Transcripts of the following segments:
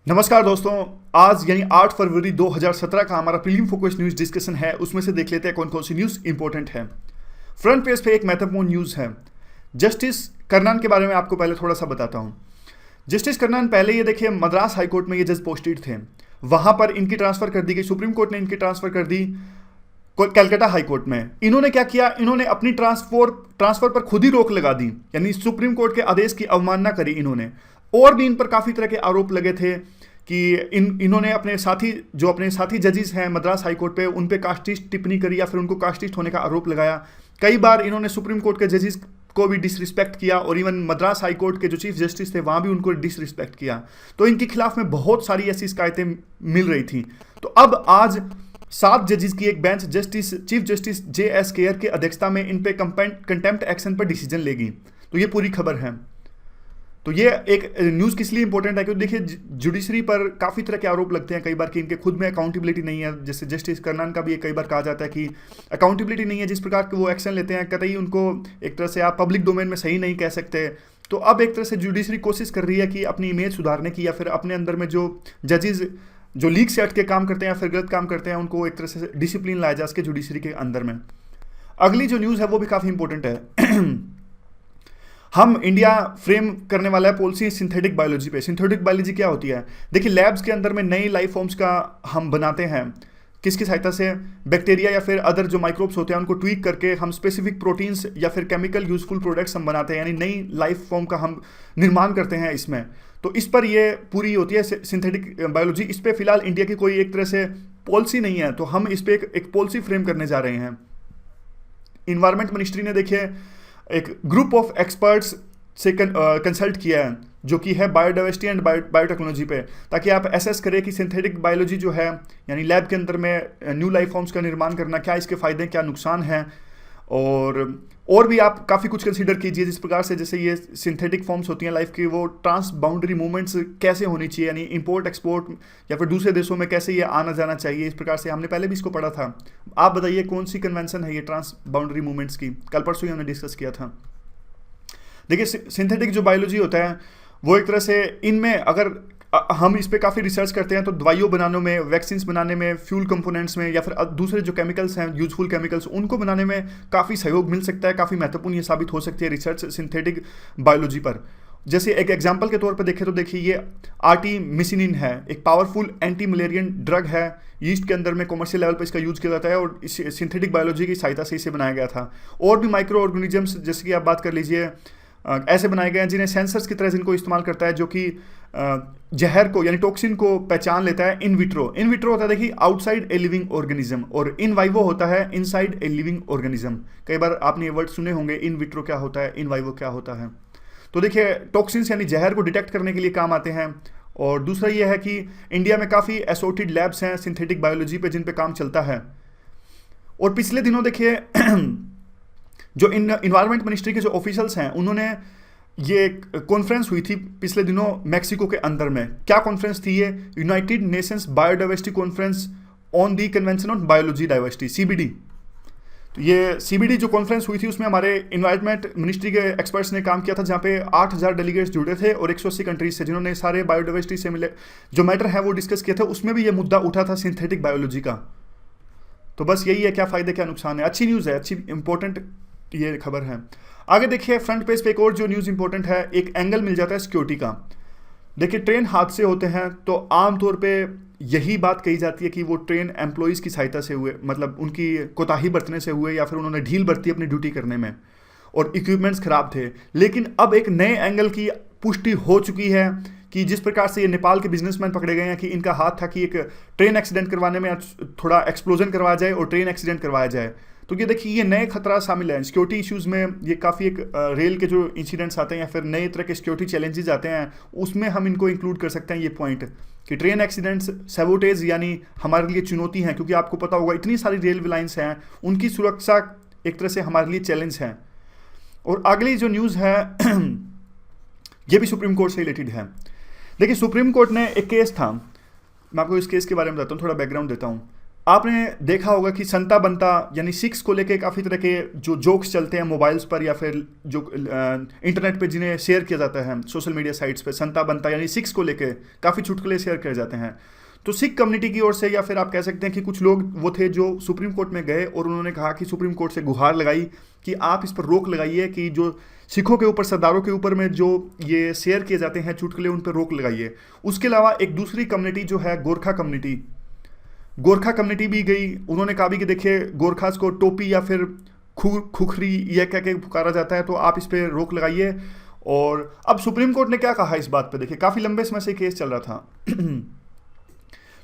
नमस्कार दोस्तों। आज यानी 8 फरवरी 2017 का हमारा प्रीलिम फोकस न्यूज़ डिस्कशन है। उसमें से देख लेते हैं कौन कौन सी न्यूज़ इंपॉर्टेंट है। फ्रंट पेज पे एक महत्वपूर्ण न्यूज़ है। जस्टिस कर्नन के बारे में आपको पहले थोड़ा सा बताता हूँ। जस्टिस कर्नन पहले ये देखिए मद्रास हाई कोर्ट में ये जज पोस्टेड थे, वहाँ पर इनकी ट्रांसफ़र कर दी गई। सुप्रीम कोर्ट ने इनकी ट्रांसफ़र कर दी कलकत्ता हाई कोर्ट में। इन्होंने क्या किया, इन्होंने अपनी ट्रांसफर पर खुद ही रोक लगा दी, यानी सुप्रीम कोर्ट के आदेश की अवमानना करी इन्होंने। और भी इन पर काफ़ी तरह के आरोप लगे थे कि इन्होंने अपने साथी जजेस हैं मद्रास हाई कोर्ट पे, उन पे कास्टिस्ट टिप्पणी करी या फिर उनको कास्टिस्ट होने का आरोप लगाया। कई बार इन्होंने सुप्रीम कोर्ट के जजेस को भी डिसरिस्पेक्ट किया और इवन मद्रास हाई कोर्ट के जो चीफ जस्टिस थे वहाँ भी उनको डिसरिस्पेक्ट किया। तो इनके खिलाफ में बहुत सारी ऐसी शिकायतें मिल रही थी। तो अब आज 7 जजेस की एक bench chief justice JS care की अध्यक्षता में इन पे कंटेम्प्ट एक्शन पर डिसीजन लेगी। तो ये पूरी खबर है। तो ये एक न्यूज़ किस लिए इंपॉर्टेंट है, क्योंकि देखिए जुडिशरी पर काफ़ी तरह के आरोप लगते हैं कई बार कि इनके खुद में अकाउंटेबिलिटी नहीं है। जैसे जस्टिस कर्नन का भी कई बार कहा जाता है कि अकाउंटेबिलिटी नहीं है, जिस प्रकार के वो एक्शन लेते हैं कतई उनको एक तरह से आप पब्लिक डोमेन में सही नहीं कह सकते। तो अब एक तरह से जुडिशरी कोशिश कर रही है कि अपनी इमेज सुधारने की, या फिर अपने अंदर में जो जजेस जो लीग से हट के काम करते हैं या फिर गलत काम करते हैं उनको एक तरह से डिसिप्लिन लाया जा सके जुडिशरी के अंदर में। अगली जो न्यूज़ है वो भी काफ़ी इंपॉर्टेंट है। हम इंडिया फ्रेम करने वाला है पॉलिसी सिंथेटिक बायोलॉजी पे। सिंथेटिक बायोलॉजी क्या होती है? देखिए लैब्स के अंदर में नई लाइफ फॉर्म्स का हम बनाते हैं। किसकी सहायता से? बैक्टीरिया या फिर अदर जो माइक्रोब्स होते हैं उनको ट्वीक करके हम स्पेसिफिक प्रोटीन्स या फिर केमिकल यूजफुल प्रोडक्ट्स हम बनाते हैं, यानी नई लाइफ फॉर्म का हम निर्माण करते हैं इसमें। तो इस पर ये पूरी होती है सिंथेटिक बायोलॉजी। इस पर फिलहाल इंडिया की कोई एक तरह से पॉलिसी नहीं है, तो हम इस पर एक पॉलिसी फ्रेम करने जा रहे हैं। इन्वायरमेंट मिनिस्ट्री ने देखिए एक ग्रुप ऑफ एक्सपर्ट्स से कंसल्ट किया है जो कि है बायोडाइवर्सिटी एंड बायोटेक्नोलॉजी पे, ताकि आप एसेस करें कि सिंथेटिक बायोलॉजी जो है यानी लैब के अंदर में न्यू लाइफ फॉर्म्स का निर्माण करना, क्या इसके फ़ायदे क्या नुकसान हैं। और भी आप काफ़ी कुछ कंसीडर कीजिए, जिस प्रकार से जैसे ये सिंथेटिक फॉर्म्स होती हैं लाइफ की, वो ट्रांस बाउंड्री मूवमेंट्स कैसे होनी चाहिए, यानी इंपोर्ट एक्सपोर्ट या फिर दूसरे देशों में कैसे ये आना जाना चाहिए। इस प्रकार से हमने पहले भी इसको पढ़ा था। आप बताइए कौन सी कन्वेंशन है ये ट्रांस बाउंड्री मूवमेंट्स की? कल परसों ही हमने डिस्कस किया था। देखिए सिंथेटिक जो बायोलॉजी होता है वो एक तरह से इनमें अगर हम इस पर काफ़ी रिसर्च करते हैं तो दवाइयों बनाने में, वैक्सीन्स बनाने में, फ्यूल कंपोनेंट्स में या फिर दूसरे जो केमिकल्स हैं यूजफुल केमिकल्स उनको बनाने में काफ़ी सहयोग मिल सकता है। काफ़ी महत्वपूर्ण ये साबित हो सकती है रिसर्च सिंथेटिक बायोलॉजी पर। जैसे एक एग्जाम्पल के तौर पर देखें तो देखिए ये आर्टिमिसिनिन है, एक पावरफुल एंटी मलेरियन ड्रग है। ईस्ट के अंदर में कॉमर्शियल लेवल पर इसका यूज किया जाता है और इस सिंथेटिक बायोलॉजी की सहायता से इसे बनाया गया था। और भी माइक्रो ऑर्गेनिजम्स जैसे कि आप बात कर लीजिए ऐसे बनाए गए हैं जिन्हें सेंसर्स की तरह जिनको इस्तेमाल करता है, जो कि जहर को यानी टॉक्सिन को पहचान लेता है। इन विट्रो होता है देखिए आउटसाइड ए लिविंग ऑर्गेनिज्म, और इन वाइवो होता है इनसाइड ए लिविंग ऑर्गेनिज्म। कई बार आपने ये वर्ड सुने होंगे, इन विट्रो क्या होता है, इन वाइवो क्या होता है। तो देखिए टॉक्सिन्स यानी जहर को डिटेक्ट करने के लिए काम आते हैं। और दूसरा ये है कि इंडिया में काफ़ी एसोटेड लैब्स हैं सिंथेटिक बायोलॉजी पे जिन पे काम चलता है। और पिछले दिनों देखिए जो इन्वायरमेंट मिनिस्ट्री के जो ऑफिशियल्स हैं उन्होंने ये कॉन्फ्रेंस हुई थी पिछले दिनों मैक्सिको के अंदर में। क्या कॉन्फ्रेंस थी ये? United Nations biodiversity conference on the convention on biology diversity, CBD। तो ये CBD जो कॉन्फ्रेंस हुई थी उसमें हमारे इन्वायरमेंट मिनिस्ट्री के एक्सपर्ट्स ने काम किया था, जहाँ पे 8000 डेलीगेट्स जुड़े थे और 180 कंट्रीज से, जिन्होंने सारे बायोडाइवर्सिटी से मिले जो मैटर है वो डिस्कस किया था। उसमें भी ये मुद्दा उठा था सिंथेटिक बायोलॉजी का। तो बस यही है, क्या फ़ायदे क्या नुकसान है। अच्छी न्यूज़ है, अच्छी इंपॉर्टेंट ये खबर है। आगे देखिए फ्रंट पेज पे एक और जो न्यूज़ इंपॉर्टेंट है, एक एंगल मिल जाता है सिक्योरिटी का। देखिए ट्रेन हादसे होते हैं तो आमतौर पे यही बात कही जाती है कि वो ट्रेन एम्प्लॉयज़ की सहायता से हुए, मतलब उनकी कोताही बरतने से हुए या फिर उन्होंने ढील बरती अपनी ड्यूटी करने में और इक्विपमेंट्स ख़राब थे। लेकिन अब एक नए एंगल की पुष्टि हो चुकी है कि जिस प्रकार से ये नेपाल के बिजनेसमैन पकड़े गए हैं कि इनका हाथ था कि एक ट्रेन एक्सीडेंट करवाने में थोड़ा एक्सप्लोजन करवाया जाए और ट्रेन एक्सीडेंट करवाया जाए। तो ये देखिए ये नए खतरा शामिल है सिक्योरिटी इश्यूज़ में। ये काफ़ी एक रेल के जो इंसिडेंट्स आते हैं या फिर नए तरह के सिक्योरिटी चैलेंजेस आते हैं उसमें हम इनको इंक्लूड कर सकते हैं ये पॉइंट कि ट्रेन एक्सीडेंट्स सैबोटेज यानी हमारे लिए चुनौती हैं, क्योंकि आपको पता होगा इतनी सारी रेलवे लाइन्स हैं, उनकी सुरक्षा एक तरह से हमारे लिए चैलेंज है। और अगली जो न्यूज़ है ये भी सुप्रीम कोर्ट से रिलेटेड है। देखिए सुप्रीम कोर्ट ने एक केस था, मैं आपको इस केस के बारे में बताता हूँ, थोड़ा बैकग्राउंड देता हूँ। आपने देखा होगा कि संता बनता यानी सिक्स को लेके काफ़ी तरह के जो जोक्स चलते हैं मोबाइल्स पर या फिर जो इंटरनेट पे जिन्हें शेयर किया जाता है सोशल मीडिया साइट्स पे, संता बनता यानी सिक्स को लेके काफ़ी चुटकुले शेयर किए जाते हैं। तो सिख कम्युनिटी की ओर से या फिर आप कह सकते हैं कि कुछ लोग वो थे जो सुप्रीम कोर्ट में गए और उन्होंने कहा कि सुप्रीम कोर्ट से गुहार लगाई कि आप इस पर रोक लगाइए कि जो सिखों के ऊपर, सरदारों के ऊपर में जो ये शेयर किए जाते हैं चुटकुले, उन पर रोक लगाइए। उसके अलावा एक दूसरी कम्युनिटी जो है गोरखा कम्युनिटी भी गई। उन्होंने कहा भी कि देखिए गोरखास को टोपी या फिर खुखरी यह कह के पुकारा जाता है, तो आप इस पर रोक लगाइए। और अब सुप्रीम कोर्ट ने क्या कहा इस बात पे, देखिए काफ़ी लंबे समय से केस चल रहा था।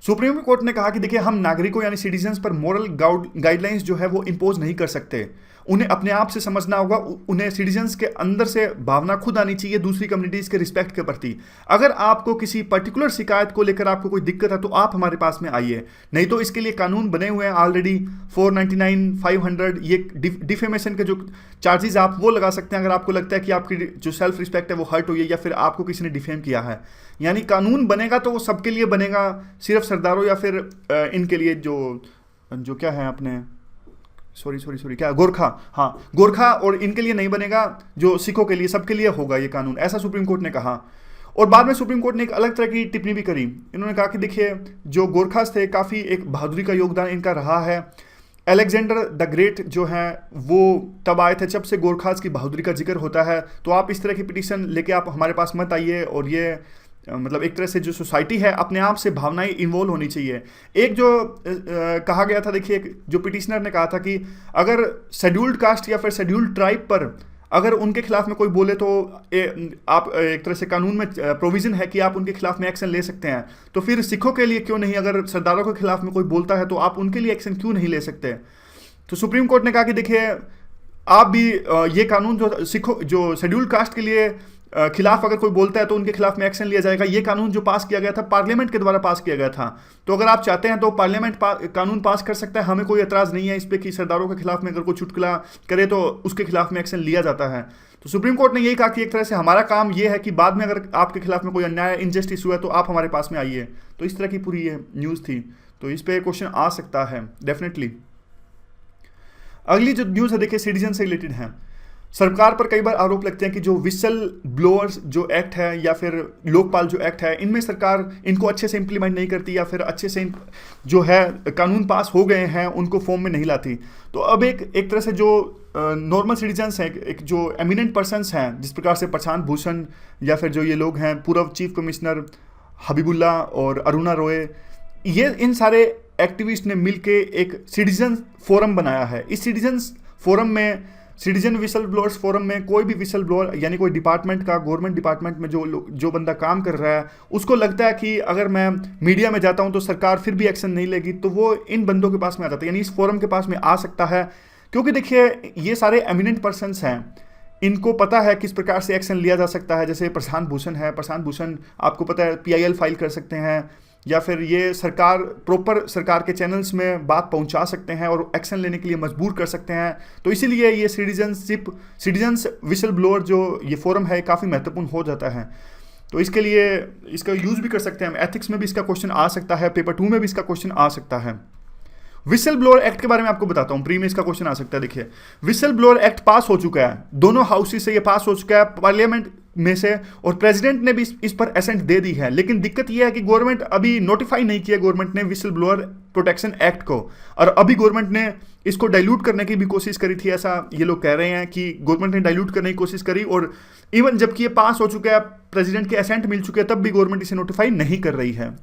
सुप्रीम कोर्ट ने कहा कि देखिए हम नागरिकों यानी सिटीजन्स पर मोरल गाइडलाइंस जो है वो इंपोज नहीं कर सकते, उन्हें अपने आप से समझना होगा, उन्हें सिटीजन्स के अंदर से भावना खुद आनी चाहिए दूसरी कम्युनिटीज़ के रिस्पेक्ट के प्रति। अगर आपको किसी पर्टिकुलर शिकायत को लेकर आपको कोई दिक्कत है तो आप हमारे पास में आइए, नहीं तो इसके लिए कानून बने हुए हैं ऑलरेडी 499, 500, ये डिफेमेशन के जो चार्जेस आप वो लगा सकते हैं अगर आपको लगता है कि आपकी जो सेल्फ रिस्पेक्ट है वो हर्ट हुई है या फिर आपको किसी ने डिफेम किया है। यानी कानून बनेगा तो वो सबके लिए बनेगा, सिर्फ सरदारों या फिर इनके लिए जो क्या है अपने सॉरी क्या गोरखा, हाँ गोरखा और इनके लिए नहीं बनेगा, जो सिखों के लिए, सबके लिए होगा ये कानून, ऐसा सुप्रीम कोर्ट ने कहा। और बाद में सुप्रीम कोर्ट ने एक अलग तरह की टिप्पणी भी करी। इन्होंने कहा कि देखिए जो गोरखास थे काफ़ी एक बहादुरी का योगदान इनका रहा है। अलेक्जेंडर द ग्रेट जो हैं वो तब आए थे जब से गोरखास की बहादुरी का जिक्र होता है, तो आप इस तरह की पिटीशन लेके आप हमारे पास मत आइए। और ये मतलब एक तरह से जो सोसाइटी है अपने आप से भावनाएं इन्वॉल्व होनी चाहिए। एक जो कहा गया था, देखिए जो पिटिशनर ने कहा था कि अगर शेड्यूल्ड कास्ट या फिर शेड्यूल्ड ट्राइब पर अगर उनके खिलाफ में कोई बोले तो आप एक तरह से कानून में प्रोविजन है कि आप उनके खिलाफ में एक्शन ले सकते हैं, तो फिर सिखों के लिए क्यों नहीं, अगर सरदारों के खिलाफ में कोई बोलता है तो आप उनके लिए एक्शन क्यों नहीं ले सकते। तो सुप्रीम कोर्ट ने कहा कि देखिए आप भी ये कानून जो सिखों जो शेड्यूल्ड कास्ट के लिए खिलाफ अगर कोई बोलता है तो उनके खिलाफ में एक्शन लिया जाएगा। ये कानून जो पास किया गया था पार्लियामेंट के द्वारा पास किया गया था, तो अगर आप चाहते हैं तो पार्लियामेंट कानून पास कर सकता है, हमें कोई एतराज़ नहीं है इस पर कि सरदारों के खिलाफ में अगर कोई चुटकुला करे तो उसके खिलाफ में एक्शन लिया जाता है। तो सुप्रीम कोर्ट ने यही कहा कि एक तरह से हमारा काम यह है कि बाद में अगर आपके खिलाफ में कोई अन्याय इनजस्टिस हुआ है तो आप हमारे पास में आइए। तो इस तरह की पूरी ये न्यूज़ थी, तो इस पर क्वेश्चन आ सकता है डेफिनेटली। अगली जो न्यूज़ है देखिए सिटीजन से रिलेटेड है। सरकार पर कई बार आरोप लगते हैं कि जो विसल ब्लोअर्स जो एक्ट है या फिर लोकपाल जो एक्ट है, इनमें सरकार इनको अच्छे से इंप्लीमेंट नहीं करती या फिर अच्छे से जो है कानून पास हो गए हैं उनको फॉर्म में नहीं लाती। तो अब एक तरह से जो नॉर्मल सिटीजन्स हैं, एक जो एमिनेंट पर्सनस हैं, जिस प्रकार से प्रशांत भूषण या फिर जो ये लोग हैं पूर्व चीफ कमिश्नर हबीबुल्ला और अरुणा रॉय, ये इन सारे एक्टिविस्ट ने मिलके एक सिटीजन फोरम बनाया है। इस सिटीजन फोरम में, सिटीजन विसल ब्लोअर्स फोरम में, कोई भी विसल ब्लोअर यानी कोई डिपार्टमेंट का, गवर्नमेंट डिपार्टमेंट में जो बंदा काम कर रहा है उसको लगता है कि अगर मैं मीडिया में जाता हूं तो सरकार फिर भी एक्शन नहीं लेगी, तो वो इन बंदों के पास में आ जाता है, यानी इस फोरम के पास में आ सकता है। क्योंकि देखिए ये सारे एमिनेंट पर्सनस हैं, इनको पता है किस प्रकार से एक्शन लिया जा सकता है। जैसे प्रशांत भूषण है, प्रशांत भूषण आपको पता है PIL फाइल कर सकते हैं या फिर ये प्रॉपर सरकार के चैनल्स में बात पहुंचा सकते हैं और एक्शन लेने के लिए मजबूर कर सकते हैं। तो इसीलिए ये सिटीजन्स विसल ब्लोअर जो ये फोरम है काफ़ी महत्वपूर्ण हो जाता है। तो इसके लिए इसका यूज़ भी कर सकते हैं हम, एथिक्स में भी इसका क्वेश्चन आ सकता है, पेपर 2 में भी इसका क्वेश्चन आ सकता है। विसल ब्लोअर एक्ट के बारे में आपको बताता हूं, प्री में इसका क्वेश्चन आ सकता है। देखिए विसल ब्लोअर एक्ट पास हो चुका है, दोनों हाउसेस से ये पास हो चुका है, पार्लियामेंट में से, और प्रेसिडेंट ने भी इस पर असेंट दे दी है। लेकिन दिक्कत यह है कि गवर्नमेंट अभी नोटिफाई नहीं किया गवर्नमेंट ने विसल ब्लोअर प्रोटेक्शन एक्ट को, और अभी गवर्नमेंट ने इसको डाइल्यूट करने की भी कोशिश करी थी, ऐसा ये लोग कह रहे हैं कि गवर्नमेंट ने डाइल्यूट करने की कोशिश करी, और इवन जबकि ये पास हो चुका है, प्रेसिडेंट के असेंट मिल चुके हैं, तब भी गवर्नमेंट इसे नोटिफाई नहीं कर रही है।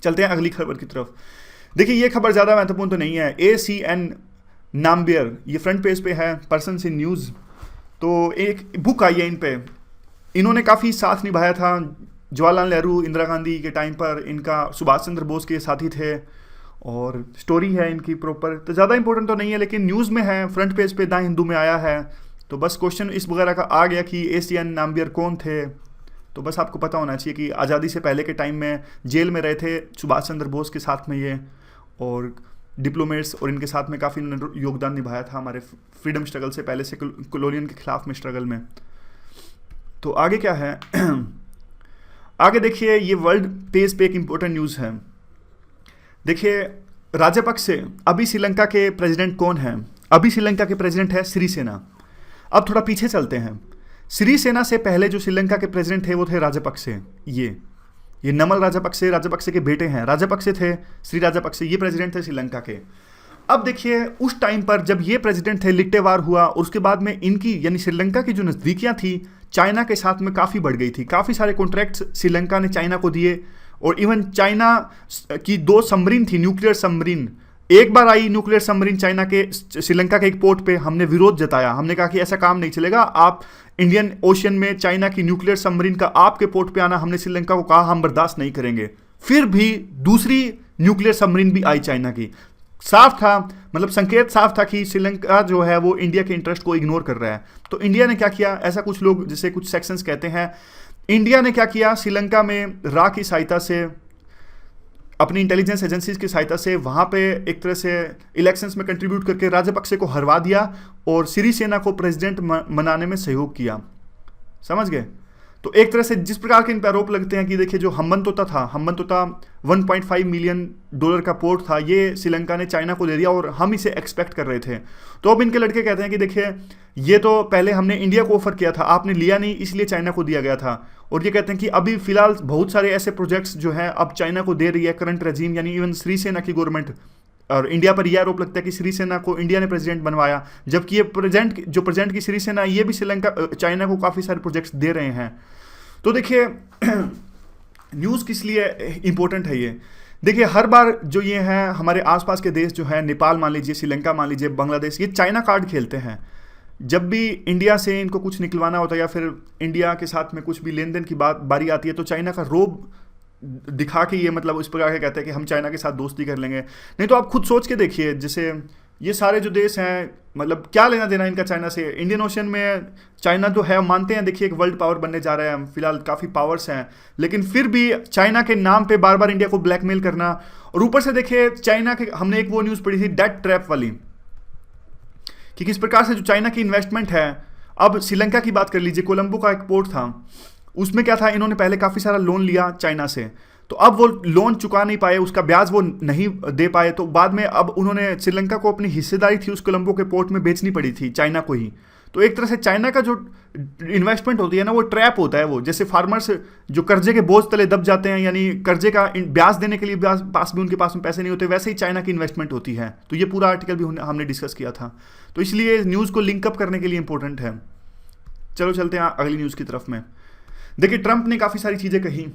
चलते हैं अगली खबर की तरफ। देखिए ये खबर ज़्यादा महत्वपूर्ण तो नहीं है। ACN नाम्बियर, ये फ्रंट पेज पे है, पर्सन्स इन न्यूज़। तो एक बुक आई है इन पे, इन्होंने काफ़ी साथ निभाया था जवाहरलाल नेहरू, इंदिरा गांधी के टाइम पर, इनका सुभाष चंद्र बोस के साथी थे, और स्टोरी है इनकी प्रॉपर, तो ज़्यादा इंपॉर्टेंट तो नहीं है लेकिन न्यूज़ में है, फ्रंट पेज पे द हिंदू में आया है। तो बस क्वेश्चन इस वगैरह का आ गया कि ACN नाम्बियर कौन थे, तो बस आपको पता होना चाहिए कि आज़ादी से पहले के टाइम में जेल में रहे थे सुभाष चंद्र बोस के साथ में ये, और डिप्लोमेट्स, और इनके साथ में काफ़ी उन्होंने योगदान निभाया था हमारे फ्रीडम स्ट्रगल से पहले से, कॉलोनियन के खिलाफ में स्ट्रगल में। तो आगे क्या है आगे देखिए ये वर्ल्ड पेज पे एक इंपॉर्टेंट न्यूज़ है। देखिए, राजपक्षे अभी श्रीलंका के प्रेसिडेंट कौन हैं? अभी श्रीलंका के प्रेसिडेंट है सिरिसेना। अब थोड़ा पीछे चलते हैं। सिरिसेना से पहले जो श्रीलंका के प्रेसिडेंट थे वो थे राजपक्षे। ये नमल राजपक्षे के बेटे हैं। राजपक्षे थे, श्री राजपक्षे, ये प्रेसिडेंट थे श्रीलंका के। अब देखिए, उस टाइम पर जब ये प्रेसिडेंट थे, लिट्टे-वार हुआ और उसके बाद में इनकी यानी श्रीलंका की जो नज़दीकियाँ थी चाइना के साथ में काफ़ी बढ़ गई थी। काफ़ी सारे कॉन्ट्रैक्ट्स श्रीलंका ने चाइना को दिए और इवन चाइना की 2 सबमरीन थी, न्यूक्लियर सबमरीन। एक बार आई न्यूक्लियर सबमरीन चाइना के श्रीलंका के एक पोर्ट पे, हमने विरोध जताया। हमने कहा कि ऐसा काम नहीं चलेगा, आप इंडियन ओशियन में चाइना की न्यूक्लियर सबमरीन का आपके पोर्ट पे आना, हमने श्रीलंका को कहा हम बर्दाश्त नहीं करेंगे। फिर भी दूसरी न्यूक्लियर सबमरीन भी आई चाइना की। साफ था, मतलब संकेत साफ था कि श्रीलंका जो है वो इंडिया के इंटरेस्ट को इग्नोर कर रहा है। तो इंडिया ने क्या किया, ऐसा कुछ लोग जैसे कुछ सेक्शंस कहते हैं, इंडिया ने क्या किया, श्रीलंका में रा की सहायता से, अपनी इंटेलिजेंस एजेंसीज की सहायता से वहाँ पे एक तरह से इलेक्शंस में कंट्रीब्यूट करके राजपक्षे को हरवा दिया और सिरिसेना को प्रेसिडेंट बनाने में सहयोग किया। समझ गए? तो एक तरह से जिस प्रकार के इन पर आरोप लगते हैं कि देखिए, जो हम्बनतोता था, हम्बनतोता $1.5 मिलियन का पोर्ट था, ये श्रीलंका ने चाइना को दे दिया और हम इसे एक्सपेक्ट कर रहे थे। तो अब इनके लड़के कहते हैं कि देखिए, ये तो पहले हमने इंडिया को ऑफर किया था, आपने लिया नहीं, इसलिए चाइना को दिया गया था। और ये कहते हैं कि अभी फिलहाल बहुत सारे ऐसे प्रोजेक्ट्स जो हैं अब चाइना को दे रही है करंट रजीम, यानी इवन श्रीसेना की गवर्नमेंट। और इंडिया पर यह आरोप लगता है कि श्रीसेना को इंडिया ने प्रेसिडेंट बनवाया, जबकि ये प्रेजेंट की श्रीसेना, ये भी श्रीलंका चाइना को काफ़ी सारे प्रोजेक्ट्स दे रहे हैं। तो देखिए, न्यूज़ किस लिए इंपॉर्टेंट है ये? देखिए, हर बार जो ये हैं हमारे आसपास के देश जो हैं, नेपाल मान लीजिए, श्रीलंका मान लीजिए, बांग्लादेश, ये चाइना कार्ड खेलते हैं। जब भी इंडिया से इनको कुछ निकलवाना होता है या फिर इंडिया के साथ में कुछ भी लेन देन की बारी आती है, तो चाइना का रोब दिखा के ये मतलब उस प्रकार के कहते हैं कि हम चाइना के साथ दोस्ती कर लेंगे। नहीं तो आप खुद सोच के देखिए, जैसे ये सारे जो देश हैं, मतलब क्या लेना देना इनका चाइना से? इंडियन ओशन में चाइना जो है, मानते हैं देखिए एक वर्ल्ड पावर बनने जा रहा है, फिलहाल काफ़ी पावर्स हैं, लेकिन फिर भी चाइना के नाम पे बार बार इंडिया को ब्लैकमेल करना। और ऊपर से देखिए, चाइना के, हमने एक वो न्यूज़ पढ़ी थी डेट ट्रैप वाली, कि किस प्रकार से जो चाइना की इन्वेस्टमेंट है, अब श्रीलंका की बात कर लीजिए, कोलंबो का एक पोर्ट था, उसमें क्या था, इन्होंने पहले काफ़ी सारा लोन लिया चाइना से, तो अब वो लोन चुका नहीं पाए, उसका ब्याज वो नहीं दे पाए, तो बाद में अब उन्होंने श्रीलंका को अपनी हिस्सेदारी थी उस कोलंबो के पोर्ट में बेचनी पड़ी थी चाइना को ही। तो एक तरह से चाइना का जो इन्वेस्टमेंट होती है ना, वो ट्रैप होता है। वो जैसे फार्मर्स जो कर्जे के बोझ तले दब जाते हैं, यानी कर्जे का ब्याज देने के लिए पास भी उनके पास में पैसे नहीं होते, वैसे ही चाइना की इन्वेस्टमेंट होती है। तो ये पूरा आर्टिकल भी हमने डिस्कस किया था, तो इसलिए न्यूज़ को लिंकअप करने के लिए इंपॉर्टेंट है। चलो चलते हैं अगली न्यूज़ की तरफ में। देखिए, ट्रंप ने काफ़ी सारी चीज़ें कही।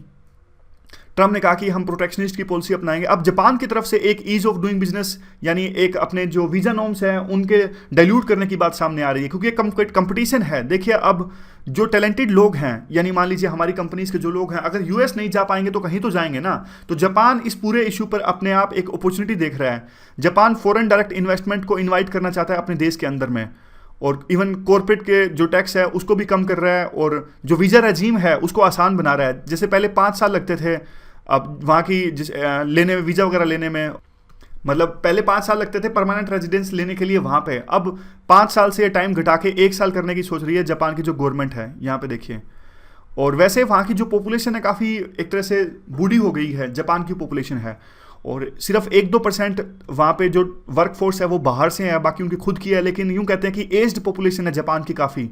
ट्रंप ने कहा कि हम प्रोटेक्शनिस्ट की पॉलिसी अपनाएंगे। अब जापान की तरफ से एक ईज ऑफ डूइंग बिजनेस, यानी एक अपने जो वीज़ा नॉर्म्स हैं उनके डाइल्यूट करने की बात सामने आ रही है, क्योंकि एक कंपटीशन है। देखिए, अब जो टैलेंटेड लोग हैं, यानी मान लीजिए हमारी कंपनीज के जो लोग हैं, अगर यूएस नहीं जा पाएंगे तो कहीं तो जाएंगे ना। तो जापान इस पूरे इशू पर अपने आप एक अपॉर्चुनिटी देख रहा है। जापान फॉरेन डायरेक्ट इन्वेस्टमेंट को इन्वाइट करना चाहता है अपने देश के अंदर में, और इवन कॉर्पोरेट के जो टैक्स है उसको भी कम कर रहा है, और जो वीज़ा रजीम है उसको आसान बना रहा है। जैसे पहले 5 साल लगते थे अब वहाँ की लेने में, वीज़ा वगैरह लेने में, मतलब पहले 5 साल लगते थे परमानेंट रेजिडेंस लेने के लिए वहाँ पे, अब 5 साल से टाइम घटा के 1 साल करने की सोच रही है जापान की जो गवर्नमेंट है, यहाँ पे देखिए। और वैसे वहाँ की जो पॉपुलेशन है काफ़ी एक तरह से बूढ़ी हो गई है, जापान की पॉपुलेशन है, और सिर्फ 1-2% वहाँ पे जो वर्क फोर्स है वो बाहर से है, बाकी उनकी खुद की है। लेकिन यूँ कहते हैं कि एज्ड पॉपुलेशन है जापान की काफ़ी,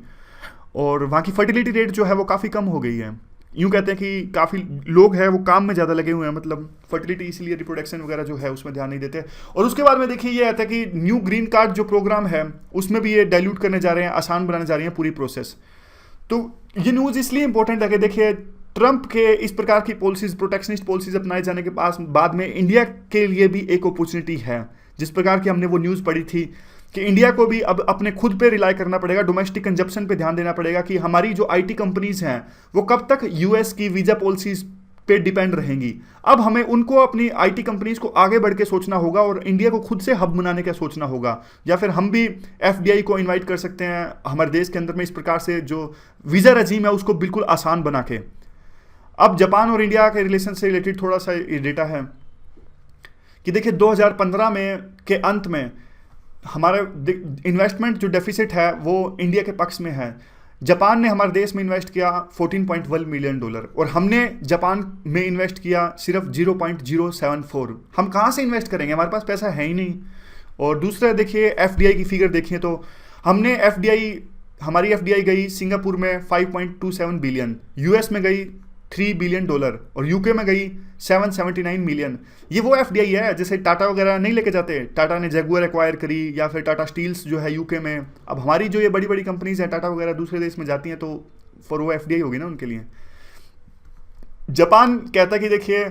और वहाँ की फर्टिलिटी रेट जो है वो काफ़ी कम हो गई है। यूँ कहते हैं कि काफ़ी लोग हैं वो काम में ज़्यादा लगे हुए हैं, मतलब फर्टिलिटी, इसलिए रिप्रोडक्शन वगैरह जो है उसमें ध्यान नहीं देते। और उसके बाद में देखिए ये आता है कि न्यू ग्रीन कार्ड जो प्रोग्राम है उसमें भी ये डाइल्यूट करने जा रहे हैं, आसान बनाने जा रही हैं पूरी प्रोसेस। तो ये न्यूज़ इसलिए इंपॉर्टेंट है कि देखिए, ट्रंप के इस प्रकार की पॉलिसीज, प्रोटेक्शनिस्ट पॉलिसीज अपनाए जाने के बाद में इंडिया के लिए भी एक अपॉर्चुनिटी है। जिस प्रकार की हमने वो न्यूज़ पढ़ी थी कि इंडिया को भी अब अपने खुद पे रिलाई करना पड़ेगा, डोमेस्टिक कंजप्शन पे ध्यान देना पड़ेगा, कि हमारी जो आईटी कंपनीज हैं वो कब तक यूएस की वीज़ा पॉलिसीज पे डिपेंड रहेंगी। अब हमें उनको, अपनी आईटी कंपनीज को आगे बढ़ के सोचना होगा और इंडिया को खुद से हब बनाने का सोचना होगा, या फिर हम भी एफडीआई को इन्वाइट कर सकते हैं हमारे देश के अंदर में, इस प्रकार से जो वीज़ा रजीम है उसको बिल्कुल आसान बना के। अब जापान और इंडिया के रिलेशन से रिलेटेड थोड़ा सा ये डेटा है कि देखिए 2015 में के अंत में हमारा इन्वेस्टमेंट जो डेफिसिट है वो इंडिया के पक्ष में है। जापान ने हमारे देश में इन्वेस्ट किया $14.1 मिलियन और हमने जापान में इन्वेस्ट किया सिर्फ 0.074। हम कहाँ से इन्वेस्ट करेंगे, हमारे पास पैसा है ही नहीं। और दूसरा देखिए एफडीआई की फिगर देखिए तो हमने हमारी एफडीआई गई सिंगापुर में 5.27 बिलियन, यूएस में गई $3 बिलियन और यूके में गई 779 मिलियन। ये वो एफडीआई है जैसे टाटा वगैरह नहीं लेके जाते, टाटा ने जैगुआर एक्वायर करी या फिर टाटा स्टील्स जो है यूके में। अब हमारी जो ये बड़ी बड़ी कंपनीज हैं टाटा वगैरह दूसरे देश में जाती हैं तो फॉर वो एफडीआई होगी ना उनके लिए। जापान कहता है कि देखिए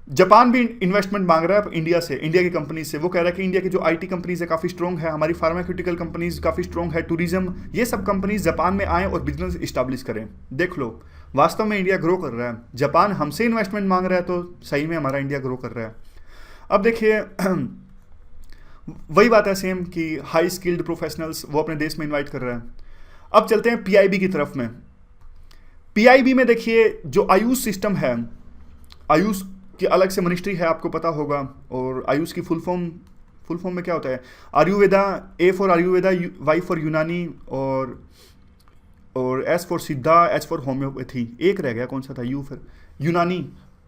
जापान भी इन्वेस्टमेंट मांग रहा है इंडिया से, इंडिया की कंपनी से। वो कह रहा है कि इंडिया की जो आईटी कंपनीज है काफ़ी स्ट्रॉन्ग है, हमारी फार्मास्यूटिकल कंपनीज काफ़ी स्ट्रॉन्ग है, टूरिज्म, ये सब कंपनीज जापान में आएँ और बिजनेस इस्टेब्लिश करें। देख लो वास्तव में इंडिया ग्रो कर रहा है, जापान हमसे इन्वेस्टमेंट मांग रहा है तो सही में हमारा इंडिया ग्रो कर रहा है। अब देखिए वही बात है सेम कि हाई स्किल्ड प्रोफेशनल्स वो अपने देश में इन्वाइट कर रहा है। अब चलते हैं पीआईबी की तरफ में। पीआईबी में देखिए जो आयुष सिस्टम है, आयुष की अलग से मिनिस्ट्री है आपको पता होगा, और आयुष की फुल फॉर्म में क्या होता है, Ayurveda, A for Ayurveda, Y for Unani और S for Siddha, H for homeopathy, एक रह गया कौन सा था, यू फिर यूनानी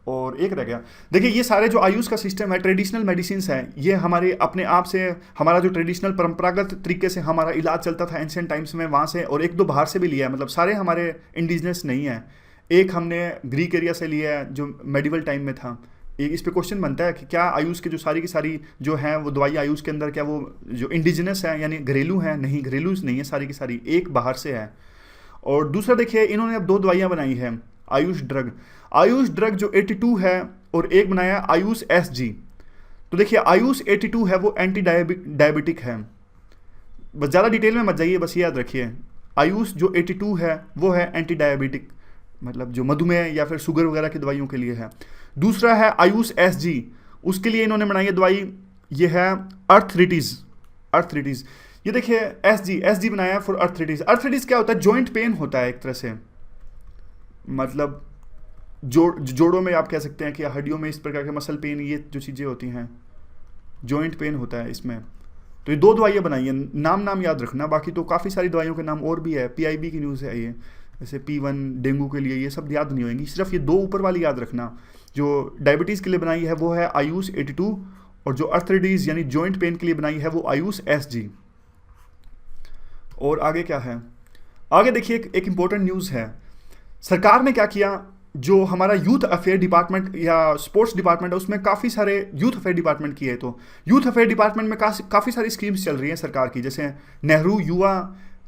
और एक रह गया। देखिए ये सारे जो आयुष का सिस्टम है ट्रेडिशनल मेडिसिन है, ये हमारे अपने आप से हमारा जो ट्रेडिशनल परंपरागत तरीके से हमारा इलाज चलता था एंशिएंट टाइम्स में, वहाँ से, और एक दो बाहर से भी लिया है, मतलब सारे हमारे इंडिजिनस नहीं है। एक हमने ग्रीक एरिया से लिया है जो मेडिवल टाइम में था। इस पे क्वेश्चन बनता है कि क्या आयुष के जो सारी की सारी जो हैं वो दवाई आयुष के अंदर क्या वो जो इंडिजिनस है यानी घरेलू है? नहीं, घरेलू नहीं है सारी की सारी, एक बाहर से है। और दूसरा देखिए इन्होंने अब 2 दवाइयाँ बनाई हैं आयुष ड्रग जो 82 है और एक बनाया आयुष SG। तो देखिए आयुष 82 है वो एंटी डायबिटिक है, बस ज़्यादा डिटेल में मत जाइए, बस याद रखिए आयुष जो 82 है वो है एंटी डायबिटिक, मतलब जो मधुमेह या फिर शुगर वगैरह की दवाइयों के लिए है। दूसरा है आयुष SG, उसके लिए इन्होंने बनाई है दवाई, ये है अर्थरिटीज़। ये देखिए SG बनाया है फॉर अर्थरिटीज़। अर्थरिटीज़ क्या होता है? जॉइंट पेन होता है एक तरह से, मतलब जोड़ों में आप कह सकते हैं कि हड्डियों में इस प्रकार के मसल पेन, ये जो चीज़ें होती हैं जॉइंट पेन होता है इसमें। तो ये 2 दवाइयाँ बनाई हैं, नाम याद रखना, बाकी तो काफ़ी सारी दवाइयों के नाम और भी है। PIB की न्यूज़ है ये, जैसे P1 डेंगू के लिए, ये सब याद नहीं होंगी, सिर्फ ये 2 ऊपर वाली याद रखना। जो डायबिटीज़ के लिए बनाई है वो है आयुष 82 और जो अर्थरिटीज़ यानी जॉइंट पेन के लिए बनाई है वो आयुष SG। और आगे क्या है? आगे देखिए एक इंपॉर्टेंट न्यूज़ है, सरकार ने क्या किया, जो हमारा यूथ अफेयर डिपार्टमेंट या स्पोर्ट्स डिपार्टमेंट है उसमें काफ़ी सारे यूथ अफेयर डिपार्टमेट किए। तो यूथ अफेयर डिपार्टमेंट में काफ़ी सारी स्कीम्स चल रही हैं सरकार की, जैसे Nehru Yuva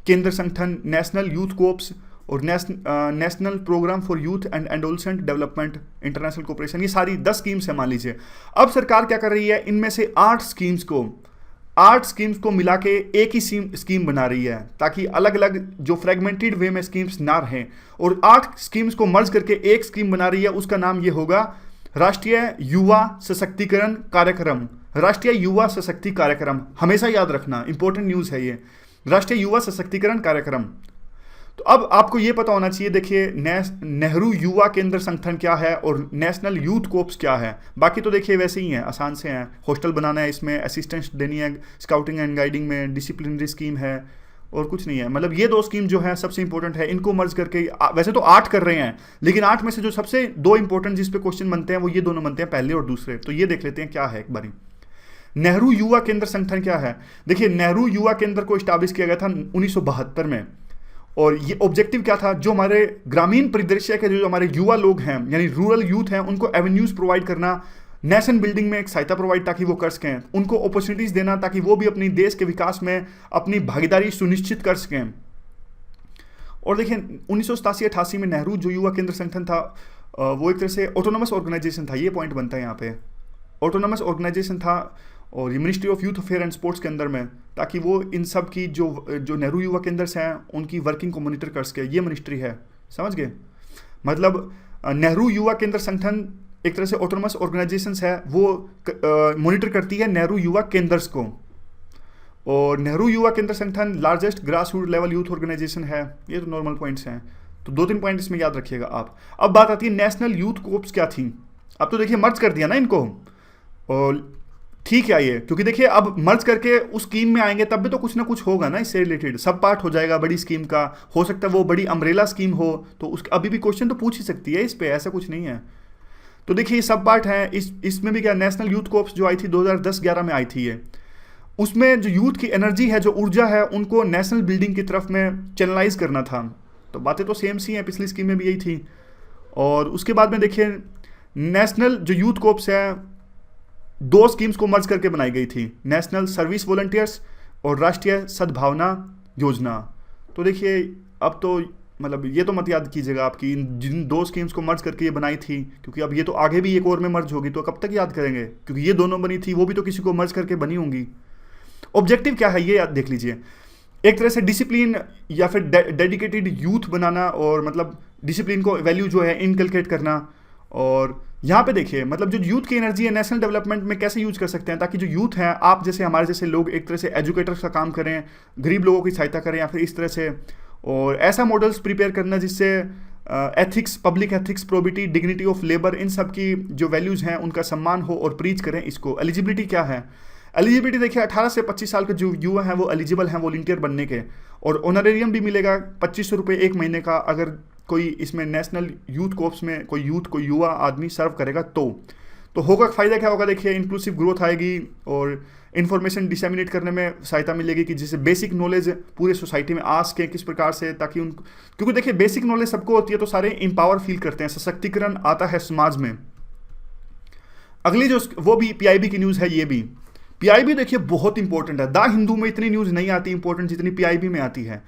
Kendra Sangathan, national youth corps और national programme for youth and adolescent development international cooperation. ये सारी 10 स्कीम्स है मान लीजिए। अब सरकार क्या कर रही है, इनमें से 8 स्कीम्स को मिला के एक ही स्कीम बना रही है, ताकि अलग अलग जो फ्रेगमेंटेड वे में स्कीम्स ना रहें, और 8 स्कीम्स को मर्ज करके एक स्कीम बना रही है। उसका नाम ये होगा राष्ट्रीय युवा सशक्तिकरण कार्यक्रम। राष्ट्रीय युवा सशक्ति कार्यक्रम हमेशा याद रखना, इंपॉर्टेंट न्यूज़ है ये, राष्ट्रीय युवा सशक्तिकरण कार्यक्रम। तो अब आपको ये पता होना चाहिए, देखिए नेहरू युवा केंद्र संगठन क्या है और नेशनल यूथ कोप्स क्या है। बाकी तो देखिए वैसे ही हैं, आसान से हैं, हॉस्टल बनाना है, इसमें असिस्टेंस देनी है, स्काउटिंग एंड गाइडिंग में डिसिप्लिनरी स्कीम है, और कुछ नहीं है। मतलब ये 2 स्कीम जो है सबसे इंपॉर्टेंट है, इनको मर्ज करके वैसे तो 8 कर रहे हैं, लेकिन 8 में से जो सबसे 2 इंपॉर्टेंट जिस पे क्वेश्चन बनते हैं वो ये दोनों बनते हैं, पहले और दूसरे। तो ये देख लेते हैं क्या है एक बारी। नेहरू युवा केंद्र संगठन क्या है? देखिए नेहरू युवा केंद्र को स्टैब्लिश किया गया था 1972 में, और ये ऑब्जेक्टिव क्या था, जो हमारे ग्रामीण परिदृश्य के जो हमारे युवा लोग हैं यानी रूरल यूथ हैं, उनको एवेन्यूज प्रोवाइड करना, नेशन बिल्डिंग में एक सहायता प्रोवाइड ताकि वो कर सकें, उनको अपॉर्चुनिटीज देना ताकि वो भी अपनी देश के विकास में अपनी भागीदारी सुनिश्चित कर सकें। और देखिए 1987-88 में नेहरू जो युवा केंद्र संगठन था वो एक तरह से ऑटोनोमस ऑर्गेनाइजेशन था, ये पॉइंट बनता है यहाँ पे, ऑटोनोमस ऑर्गेनाइजेशन था, और ये ministry of youth affair and sports के अंदर में, ताकि वो इन सब की जो नेहरू युवा केंद्र हैं उनकी वर्किंग को मॉनिटर कर सके, ये मिनिस्ट्री है, समझ गए? मतलब नेहरू युवा केंद्र संगठन एक तरह से ऑटोनोमस ऑर्गेनाइजेशन है, वो मॉनिटर करती है नेहरू युवा केंद्र्स को। और Nehru Yuva Kendra Sangathan largest grass root level youth organisation है। ये तो नॉर्मल पॉइंट्स हैं, तो 2-3 पॉइंट इसमें याद रखिएगा आप। अब बात आती है नेशनल यूथ कोप्स क्या थी। अब तो देखिए मर्ज कर दिया ना इनको, और ठीक है ये, क्योंकि देखिए अब मर्ज करके उस स्कीम में आएंगे तब भी तो कुछ ना कुछ होगा ना इससे रिलेटेड, सब पार्ट हो जाएगा बड़ी स्कीम का। हो सकता है वो बड़ी अम्ब्रेला स्कीम हो, तो उस अभी भी क्वेश्चन तो पूछ ही सकती है इस पे, ऐसा कुछ नहीं है। तो देखिए ये सब पार्ट है। इसमें भी क्या, नेशनल यूथ कोर्प्स जो आई थी 2010-11 में आई थी ये, उसमें जो यूथ की एनर्जी है, जो ऊर्जा है, उनको नेशनल बिल्डिंग की तरफ में चैनलाइज करना था। तो बातें तो सेम सी हैं, पिछली स्कीम में भी यही थी। और उसके बाद में देखिए नेशनल जो यूथ कोर्प्स है, दो स्कीम्स को मर्ज करके बनाई गई थी, नेशनल सर्विस वॉलंटियर्स और राष्ट्रीय सद्भावना योजना। तो देखिए अब तो मतलब ये तो मत याद कीजिएगा आपकी जिन दो स्कीम्स को मर्ज करके ये बनाई थी, क्योंकि अब ये तो आगे भी एक और में मर्ज होगी, तो कब तक याद करेंगे, क्योंकि ये दोनों बनी थी, वो भी तो किसी को मर्ज करके बनी होंगी। ऑब्जेक्टिव क्या है ये याद देख लीजिए, एक तरह से डिसिप्लिन या फिर डेडिकेटेड यूथ बनाना, और मतलब डिसिप्लिन को वैल्यू जो है इनकलकेट करना। और यहाँ पे देखिए मतलब जो यूथ की एनर्जी है नेशनल डेवलपमेंट में कैसे यूज कर सकते हैं, ताकि जो यूथ हैं, आप जैसे हमारे जैसे लोग एक तरह से एजुकेटर्स का काम करें, गरीब लोगों की सहायता करें या फिर इस तरह से, और ऐसा मॉडल्स प्रिपेयर करना जिससे ethics, public ethics, probity, dignity of labour, इन सब की जो वैल्यूज़ हैं उनका सम्मान हो और प्रीच करें इसको। एलिजिबिलिटी क्या है, एलिजिबिलिटी देखिए 18 से 25 साल के जो युवा हैं वो एलिजिबल हैं वॉलंटियर बनने के, और ऑनरेरियम भी मिलेगा 2500 रुपये एक महीने का, अगर कोई इसमें नेशनल यूथ कोर्प्स में कोई यूथ, कोई युवा आदमी सर्व करेगा तो होगा फ़ायदा क्या होगा, देखिए इंक्लूसिव ग्रोथ आएगी और इन्फॉर्मेशन डिसेमिनेट करने में सहायता मिलेगी, कि जिससे बेसिक नॉलेज पूरे सोसाइटी में आ सके किस प्रकार से, ताकि उन, क्योंकि देखिए बेसिक नॉलेज सबको होती है तो सारे एम्पावर फील करते हैं, सशक्तिकरण आता है समाज में। अगली जो वो भी पीआईबी की न्यूज़ है, ये भी पीआईबी देखिए बहुत इंपॉर्टेंट है। द हिंदू में इतनी न्यूज़ नहीं आती इंपॉर्टेंट जितनी पीआईबी में आती है।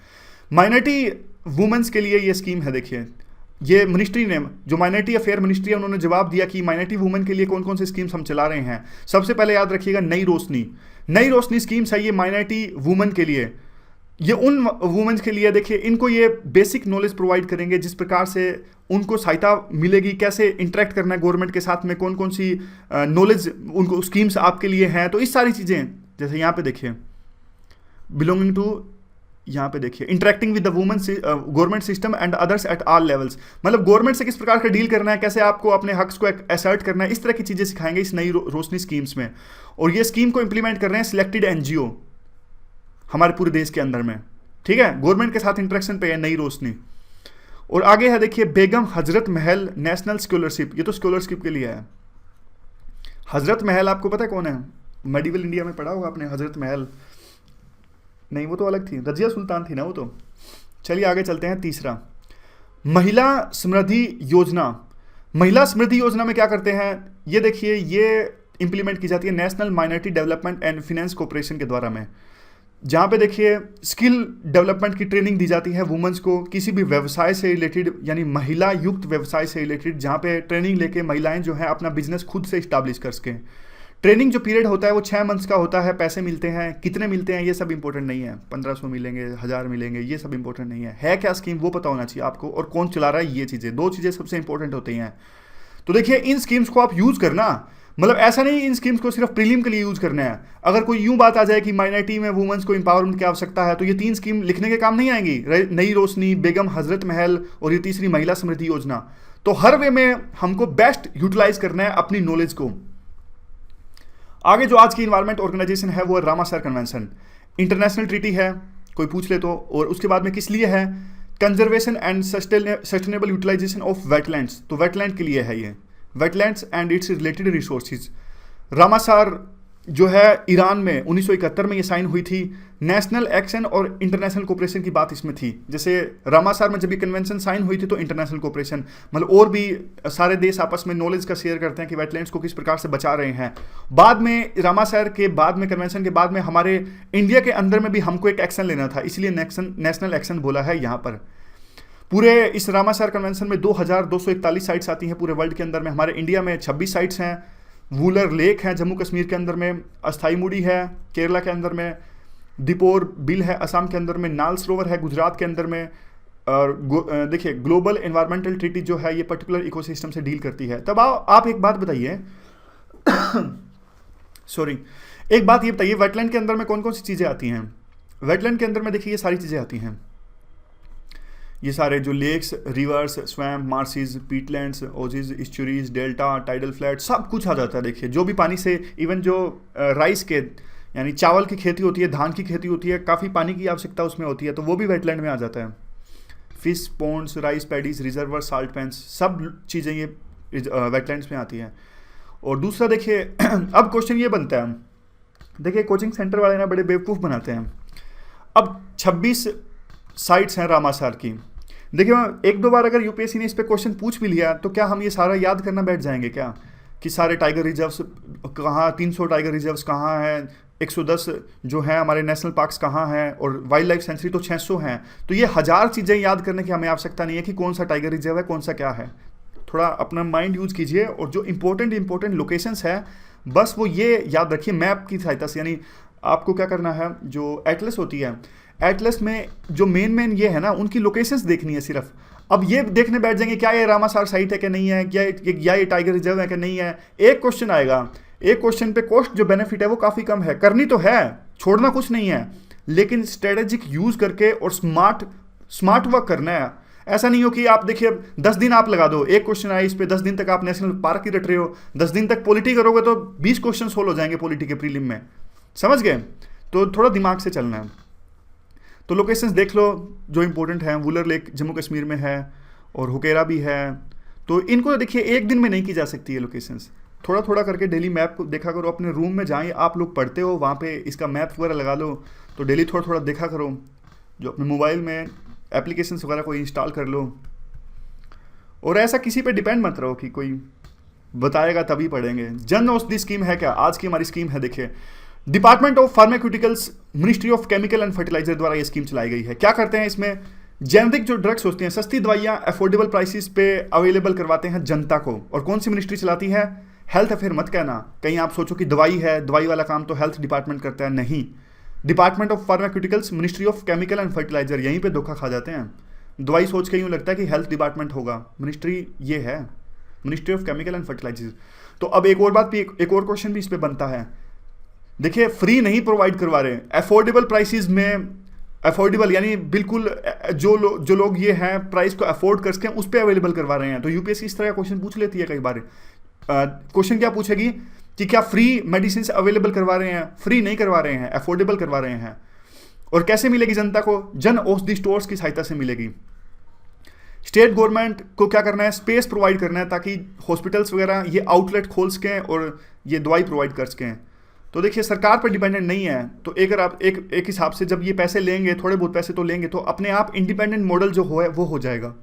माइनॉरिटी वुमेन्स के लिए ये स्कीम है। देखिए ये मिनिस्ट्री ने, जो माइनॉरिटी अफेयर मिनिस्ट्री है, उन्होंने जवाब दिया कि माइनॉरिटी वुमेन के लिए कौन कौन से स्कीम्स हम चला रहे हैं। सबसे पहले याद रखिएगा नई रोशनी स्कीम्स है ये माइनॉरिटी वुमेन के लिए। ये उन वुमेन्स के लिए देखिए, इनको ये बेसिक नॉलेज प्रोवाइड करेंगे जिस प्रकार से उनको सहायता मिलेगी, कैसे इंटरेक्ट करना है गवर्नमेंट के साथ में, कौन कौन सी नॉलेज उनको स्कीम्स आपके लिए हैं। तो इस सारी चीज़ें, जैसे यहाँ पे देखिए बिलोंगिंग टू, यहाँ पे देखिए interacting with the women government system and others at all levels, मतलब गवर्नमेंट से किस प्रकार का डील करना है, कैसे आपको अपने हक्स को असर्ट करना है, इस तरह की चीज़ें सिखाएंगे इस नई रोशनी स्कीम्स में। और ये स्कीम को इंप्लीमेंट कर रहे हैं सिलेक्टेड एनजीओ हमारे पूरे देश के अंदर में, ठीक है। गवर्नमेंट के साथ इंटरेक्शन पे है नई रोशनी। और आगे है देखिए बेगम हजरत महल नेशनल स्कॉलरशिप, ये तो स्कॉलरशिप के लिए है। हजरत महल आपको पता है कौन है, मेडिवल इंडिया में पढ़ा होगा आपने हजरत महल, नहीं वो तो अलग थी, रजिया सुल्तान थी ना वो तो। चलिए आगे चलते हैं। तीसरा, महिला समृद्धि योजना। महिला समृद्धि योजना में क्या करते हैं, ये देखिए ये इंप्लीमेंट की जाती है national minority development and finance corporation के द्वारा में, जहाँ पे देखिए स्किल डेवलपमेंट की ट्रेनिंग दी जाती है वुमेन्स को, किसी भी व्यवसाय से रिलेटेड, यानी महिला युक्त व्यवसाय से रिलेटेड, जहाँ पे ट्रेनिंग लेके महिलाएं जो है अपना बिजनेस खुद से इस्टाब्लिश कर सकें। ट्रेनिंग जो पीरियड होता है वो 6 मंथ्स का होता है। पैसे मिलते हैं, कितने मिलते हैं ये सब इंपॉर्टेंट नहीं है, 1500 मिलेंगे, 1000 मिलेंगे, ये सब इंपॉर्टेंट नहीं है क्या स्कीम वो पता होना चाहिए आपको, और कौन चला रहा है, ये चीज़ें, दो चीज़ें सबसे इंपॉर्टेंट होती हैं। तो देखिए इन स्कीम्स को आप यूज़ करना, मतलब ऐसा नहीं इन स्कीम्स को सिर्फ प्रीलिम के लिए यूज़ करना है। अगर कोई यूँ बात आ जाए कि माइनॉरिटी में वुमेन्स को एम्पावरमेंट की आवश्यकता है, तो ये 3 स्कीम लिखने के काम नहीं आएंगी, नई रोशनी, बेगम हजरत महल और ये तीसरी महिला समृद्धि योजना। तो हर वे में हमको बेस्ट यूटिलाइज करना है अपनी नॉलेज को। आगे जो आज की इन्वायरमेंट ऑर्गेनाइजेशन है वो रामासर कन्वेंशन, इंटरनेशनल ट्रीटी है, कोई पूछ ले तो। और उसके बाद में किस लिए है, conservation and sustainable utilization of wetlands, तो वेटलैंड के लिए है ये, wetlands and its related resources. Ramsar जो है ईरान में 1971 में ये साइन हुई थी। नेशनल एक्शन और इंटरनेशनल कोऑपरेशन की बात इसमें थी। जैसे रामासर में जब ये कन्वेंशन साइन हुई थी तो इंटरनेशनल कोऑपरेशन, मतलब और भी सारे देश आपस में नॉलेज का शेयर करते हैं कि वेटलैंड्स को किस प्रकार से बचा रहे हैं। बाद में रामासर के बाद में, कन्वेंशन के बाद में, हमारे इंडिया के अंदर में भी हमको एक एक्शन लेना था, इसलिए नेशनल एक्शन बोला है यहाँ पर। पूरे इस रामासर कन्वेंशन में 2241 साइट्स आती हैं पूरे वर्ल्ड के अंदर में। हमारे इंडिया में 26 साइट्स हैं। वूलर लेक है जम्मू कश्मीर के अंदर में, अस्थाई मुड़ी है केरला के अंदर में, दीपोर बिल है असम के अंदर में, नाल सरोवर है गुजरात के अंदर में। और देखिए ग्लोबल एनवायरमेंटल ट्रीटी जो है ये पर्टिकुलर इकोसिस्टम से डील करती है। तब आप एक बात बताइए सॉरी, एक बात ये बताइए, वेटलैंड के अंदर में कौन कौन सी चीज़ें आती हैं। वेटलैंड के अंदर में देखिए ये सारी चीज़ें आती हैं। ये सारे जो lakes, rivers, swamp, marshes, peatlands, oases, estuaries, delta, tidal flat, सब कुछ आ जाता है। देखिए जो भी पानी से, इवन जो राइस के यानी चावल की खेती होती है, धान की खेती होती है, काफ़ी पानी की आवश्यकता उसमें होती है, तो वो भी वेटलैंड में आ जाता है। Fish ponds, rice paddies, reservoir, salt pans, सब चीज़ें ये वेटलैंड्स में आती हैं। और दूसरा देखिए अब क्वेश्चन ये बनता है, देखिए कोचिंग सेंटर वाले ना बड़े बेवकूफ़ बनाते हैं। अब 26 साइट्स हैं रामासार की। देखिए एक दो बार अगर यूपीएससी ने इस पे क्वेश्चन पूछ भी लिया तो क्या हम ये सारा याद करना बैठ जाएंगे क्या, कि सारे टाइगर रिजर्व्स कहाँ, 300 टाइगर रिजर्व्स कहाँ हैं, 110 जो है हमारे नेशनल पार्क्स कहाँ हैं, और वाइल्ड लाइफ सेंचुरी तो 600 हैं। तो ये 1000 चीज़ें याद करने की हमें आवश्यकता नहीं है कि कौन सा टाइगर रिजर्व है, कौन सा क्या है। थोड़ा अपना माइंड यूज़ कीजिए, और जो इंपॉर्टेंट लोकेशंस है बस वो ये याद रखिए मैप की सहायता से। यानी आपको क्या करना है, जो एटलस होती है, एटलस में जो मेन ये है ना, उनकी लोकेशंस देखनी है सिर्फ। अब ये देखने बैठ जाएंगे क्या ये रामासार साइट है कि नहीं है, क्या ये टाइगर रिजर्व है कि नहीं है। एक क्वेश्चन आएगा, एक क्वेश्चन पे कॉस्ट जो बेनिफिट है वो काफ़ी कम है, करनी तो है, छोड़ना कुछ नहीं है, लेकिन स्ट्रेटेजिक यूज़ करके और स्मार्ट वर्क करना है। ऐसा नहीं हो कि आप देखिए 10 दिन आप लगा दो, एक क्वेश्चन आए इस पे 10 दिन तक आप नेशनल पार्क ही रट रहे हो, 10 दिन तक पॉलिटी करोगे तो 20 क्वेश्चन सोल्व हो जाएंगे पॉलिटी के प्रीलिम में, समझ गए। तो थोड़ा दिमाग से चलना है। तो लोकेशंस देख लो जो इंपॉर्टेंट हैं, वुलर लेक जम्मू कश्मीर में है, और हुकेरा भी है। तो इनको देखिए एक दिन में नहीं की जा सकती है लोकेशंस, थोड़ा थोड़ा करके डेली मैप को देखा करो। अपने रूम में जहाँ आप लोग पढ़ते हो वहाँ पे इसका मैप वगैरह लगा लो, तो डेली थोड़ा थोड़ा देखा करो। जो अपने मोबाइल में एप्लीकेशंस वगैरह को इंस्टॉल कर लो, और ऐसा किसी पे डिपेंड मत रहो कि कोई बताएगा तभी पढ़ेंगे। जन औषधि स्कीम है क्या, आज की हमारी स्कीम है। देखिए department of pharmaceuticals, ministry of chemical and fertiliser द्वारा ये स्कीम चलाई गई है। क्या करते हैं इसमें, जेनेरिक जो ड्रग्स होती हैं, सस्ती दवाइयाँ अफोर्डेबल प्राइसेस पे अवेलेबल करवाते हैं जनता को। और कौन सी मिनिस्ट्री चलाती है, हेल्थ अफेयर मत कहना, कहीं आप सोचो कि दवाई है, दवाई वाला काम तो हेल्थ डिपार्टमेंट करता है, नहीं। Department of pharmaceuticals, ministry of chemical and fertiliser, यहीं पे धोखा खा जाते हैं। दवाई सोच के यूँ लगता है कि हेल्थ डिपार्टमेंट होगा, मिनिस्ट्री ये है, ministry of chemical and fertiliser. तो अब एक और बात भी, एक और क्वेश्चन भी इस पर बनता है। देखिए फ्री नहीं प्रोवाइड करवा रहे हैं, अफोर्डेबल प्राइसेस में, अफोर्डेबल यानी बिल्कुल जो लोग ये हैं प्राइस को अफोर्ड कर सकें उस पर अवेलेबल करवा रहे हैं। तो यूपीएससी इस तरह का क्वेश्चन पूछ लेती है कई बार। क्वेश्चन क्या पूछेगी कि क्या फ्री मेडिसिन अवेलेबल करवा रहे हैं, फ्री नहीं करवा रहे हैं, अफोर्डेबल करवा रहे हैं। और कैसे मिलेगी जनता को, जन औषधि स्टोर्स की सहायता से मिलेगी। स्टेट गवर्नमेंट को क्या करना है, स्पेस प्रोवाइड करना है ताकि हॉस्पिटल्स वगैरह ये आउटलेट खोल सकें और ये दवाई प्रोवाइड कर सकें। तो देखिए सरकार पर डिपेंडेंट नहीं है, तो अगर आप एक हिसाब से जब ये पैसे लेंगे, थोड़े बहुत पैसे तो लेंगे, तो अपने आप इंडिपेंडेंट मॉडल जो हो है वो हो जाएगा।